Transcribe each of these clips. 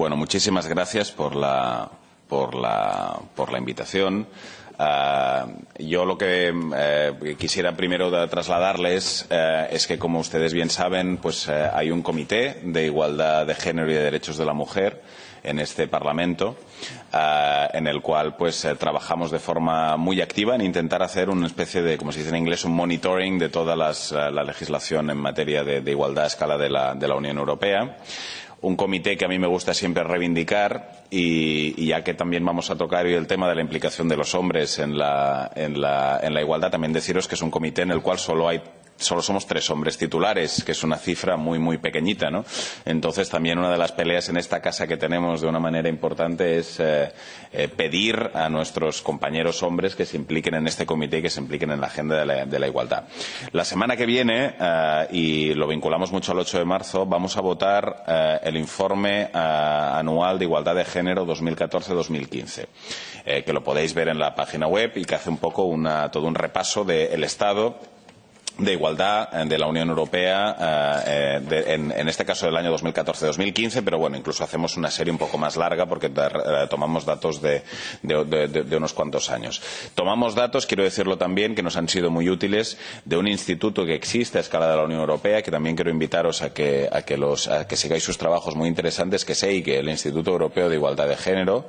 Bueno, muchísimas gracias por la invitación. Yo lo que quisiera primero trasladarles es que, como ustedes bien saben, pues hay un comité de igualdad de género y de derechos de la mujer en este Parlamento, en el cual pues trabajamos de forma muy activa en intentar hacer una especie de, como se dice en inglés, un monitoring de toda la legislación en materia de igualdad a escala de la Unión Europea. Un comité que a mí me gusta siempre reivindicar y ya que también vamos a tocar hoy el tema de la implicación de los hombres en la igualdad, también deciros que es un comité en el cual solo somos 3 hombres titulares, que es una cifra muy, muy pequeñita, ¿no? Entonces, también una de las peleas en esta casa que tenemos de una manera importante es pedir a nuestros compañeros hombres que se impliquen en este comité y que se impliquen en la agenda de la igualdad. La semana que viene, y lo vinculamos mucho al 8 de marzo, vamos a votar el informe anual de igualdad de género 2014-2015, que lo podéis ver en la página web y que hace un poco todo un repaso del estado de igualdad de la Unión Europea, en este caso del año 2014-2015, pero bueno, incluso hacemos una serie un poco más larga porque tomamos datos de unos cuantos años. Tomamos datos, quiero decirlo también, que nos han sido muy útiles de un instituto que existe a escala de la Unión Europea, que también quiero invitaros a que sigáis sus trabajos muy interesantes, que es EIGE, el Instituto Europeo de Igualdad de Género,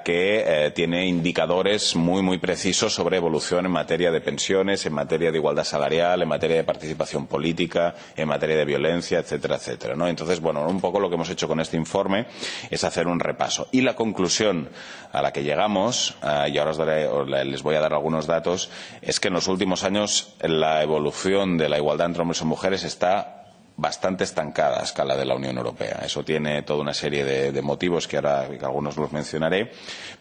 que tiene indicadores muy, muy precisos sobre evolución en materia de pensiones, en materia de igualdad salarial, en materia de participación política, en materia de violencia, etcétera, etcétera, ¿no? Entonces, bueno, un poco lo que hemos hecho con este informe es hacer un repaso. Y la conclusión a la que llegamos, y ahora les voy a dar algunos datos, es que en los últimos años la evolución de la igualdad entre hombres y mujeres está bastante estancada a escala de la Unión Europea. Eso tiene toda una serie de motivos que ahora algunos los mencionaré,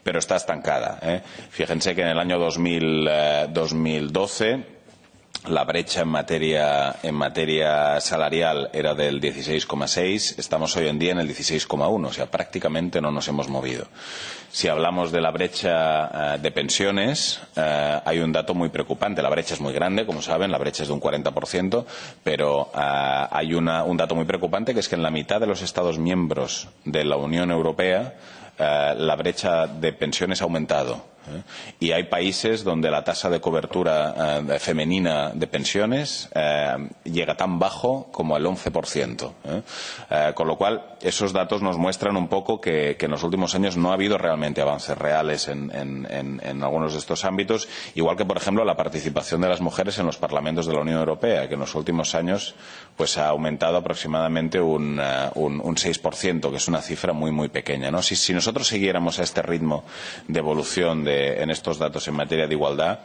pero está estancada, ¿eh? Fíjense que en el año 2012 la brecha en materia salarial era del 16,6, estamos hoy en día en el 16,1, o sea, prácticamente no nos hemos movido. Si hablamos de la brecha de pensiones, hay un dato muy preocupante. La brecha es muy grande, como saben, la brecha es de un 40%, pero hay un dato muy preocupante, que es que en la mitad de los Estados miembros de la Unión Europea la brecha de pensiones ha aumentado. Y hay países donde la tasa de cobertura femenina de pensiones llega tan bajo como el 11%. Con lo cual, esos datos nos muestran un poco que en los últimos años no ha habido realmente avances reales en algunos de estos ámbitos, igual que, por ejemplo, la participación de las mujeres en los parlamentos de la Unión Europea, que en los últimos años pues ha aumentado aproximadamente un 6%, que es una cifra muy, muy pequeña, ¿no? Si nosotros siguiéramos a este ritmo de evolución en estos datos en materia de igualdad,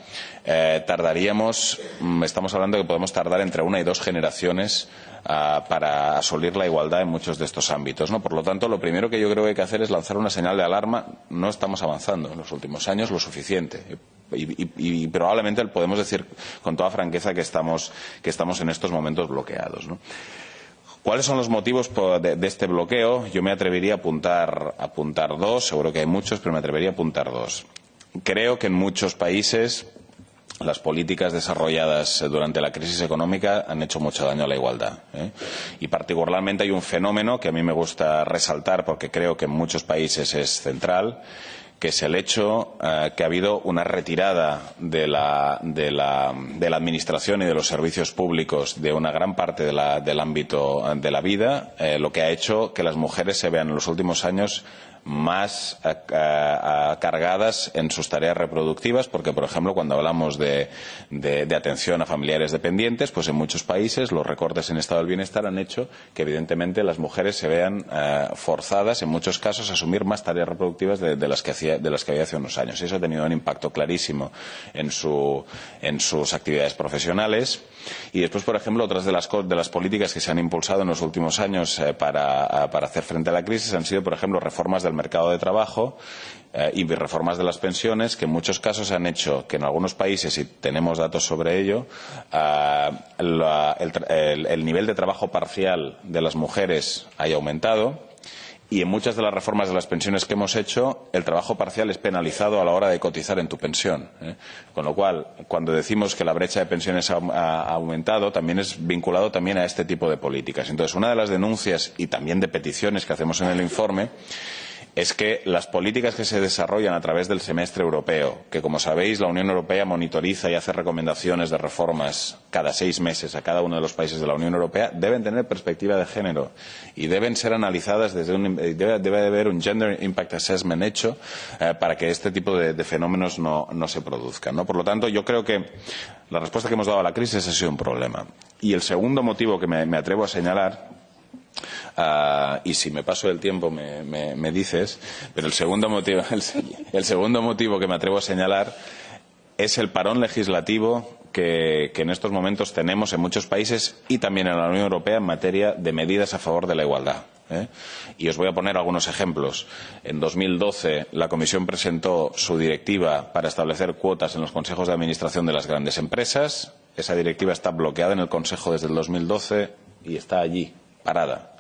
estamos hablando de que podemos tardar entre 1 y 2 generaciones para asolir la igualdad en muchos de estos ámbitos, ¿no? Por lo tanto, lo primero que yo creo que hay que hacer es lanzar una señal de alarma. No estamos avanzando en los últimos años lo suficiente. Y probablemente podemos decir con toda franqueza que estamos en estos momentos bloqueados, ¿no? ¿Cuáles son los motivos de este bloqueo? Yo me atrevería a apuntar 2, seguro que hay muchos, pero me atrevería a apuntar 2. Creo que en muchos países las políticas desarrolladas durante la crisis económica han hecho mucho daño a la igualdad, ¿eh? Y particularmente hay un fenómeno que a mí me gusta resaltar porque creo que en muchos países es central, que es el hecho que ha habido una retirada de la administración y de los servicios públicos de una gran parte del ámbito de la vida, lo que ha hecho que las mujeres se vean en los últimos años más cargadas en sus tareas reproductivas, porque, por ejemplo, cuando hablamos de atención a familiares dependientes, pues en muchos países los recortes en estado del bienestar han hecho que, evidentemente, las mujeres se vean forzadas, en muchos casos, a asumir más tareas reproductivas de las que había hace unos años. Y eso ha tenido un impacto clarísimo en sus actividades profesionales. Y después, por ejemplo, otras de las políticas que se han impulsado en los últimos años para hacer frente a la crisis han sido, por ejemplo, reformas del mercado de trabajo y reformas de las pensiones, que en muchos casos han hecho que en algunos países, y tenemos datos sobre ello, el nivel de trabajo parcial de las mujeres haya aumentado Y en muchas de las reformas de las pensiones que hemos hecho, el trabajo parcial es penalizado a la hora de cotizar en tu pensión. Con lo cual, cuando decimos que la brecha de pensiones ha aumentado, también es vinculado también a este tipo de políticas. Entonces, una de las denuncias y también de peticiones que hacemos en el informe es que las políticas que se desarrollan a través del semestre europeo, que como sabéis la Unión Europea monitoriza y hace recomendaciones de reformas cada 6 meses a cada uno de los países de la Unión Europea, deben tener perspectiva de género y deben ser analizadas debe haber un Gender Impact Assessment hecho para que este tipo de fenómenos no se produzcan, ¿no? Por lo tanto, yo creo que la respuesta que hemos dado a la crisis ha sido un problema. Y el segundo motivo que me atrevo a señalar, y si me paso el tiempo me dices, pero el segundo motivo que me atrevo a señalar es el parón legislativo que en estos momentos tenemos en muchos países y también en la Unión Europea en materia de medidas a favor de la igualdad. Y os voy a poner algunos ejemplos. En 2012 la Comisión presentó su directiva para establecer cuotas en los consejos de administración de las grandes empresas. Esa directiva está bloqueada en el Consejo desde el 2012 y está allí, parada.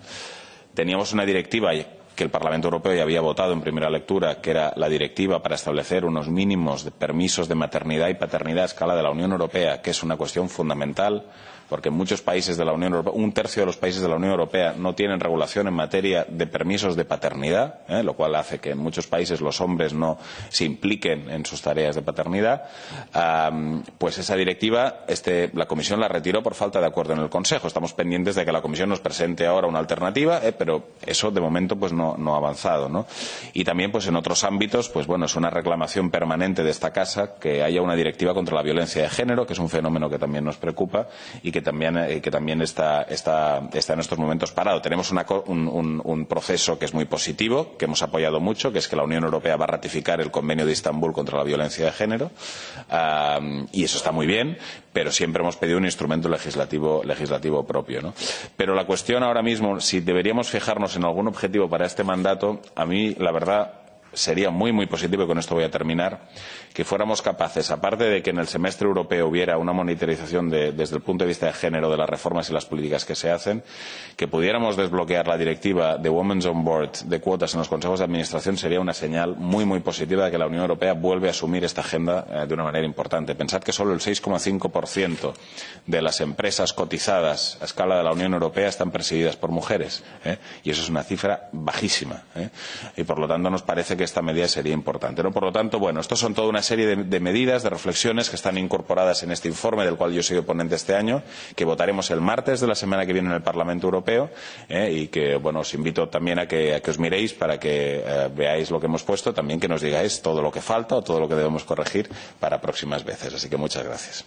Teníamos una directiva que el Parlamento Europeo ya había votado en primera lectura, que era la directiva para establecer unos mínimos de permisos de maternidad y paternidad a escala de la Unión Europea, que es una cuestión fundamental, porque en muchos países de la Unión Europea, 1/3 de los países de la Unión Europea no tienen regulación en materia de permisos de paternidad, lo cual hace que en muchos países los hombres no se impliquen en sus tareas de paternidad. Pues esa directiva la Comisión la retiró por falta de acuerdo en el Consejo. Estamos pendientes de que la Comisión nos presente ahora una alternativa, pero eso de momento pues no ha avanzado, ¿no? Y también pues en otros ámbitos, pues bueno, es una reclamación permanente de esta casa que haya una directiva contra la violencia de género, que es un fenómeno que también nos preocupa y que también está en estos momentos parado. Tenemos un proceso que es muy positivo, que hemos apoyado mucho, que es que la Unión Europea va a ratificar el Convenio de Estambul contra la violencia de género, y eso está muy bien, pero siempre hemos pedido un instrumento legislativo propio, ¿no? Pero la cuestión ahora mismo, si deberíamos fijarnos en algún objetivo para este mandato, a mí, la verdad, sería muy, muy positivo, y con esto voy a terminar, que fuéramos capaces, aparte de que en el semestre europeo hubiera una monitorización desde el punto de vista de género de las reformas y las políticas que se hacen, que pudiéramos desbloquear la directiva de Women's on Board de cuotas en los consejos de administración. Sería una señal muy, muy positiva de que la Unión Europea vuelve a asumir esta agenda de una manera importante. Pensad que solo el 6,5% de las empresas cotizadas a escala de la Unión Europea están presididas por mujeres, y eso es una cifra bajísima, y por lo tanto nos parece que esta medida sería importante, ¿no? Por lo tanto, bueno, estos son toda una serie de medidas, de reflexiones que están incorporadas en este informe, del cual yo he sido ponente este año, que votaremos el martes de la semana que viene en el Parlamento Europeo, y que, bueno, os invito también a que os miréis para que veáis lo que hemos puesto, también que nos digáis todo lo que falta o todo lo que debemos corregir para próximas veces. Así que muchas gracias.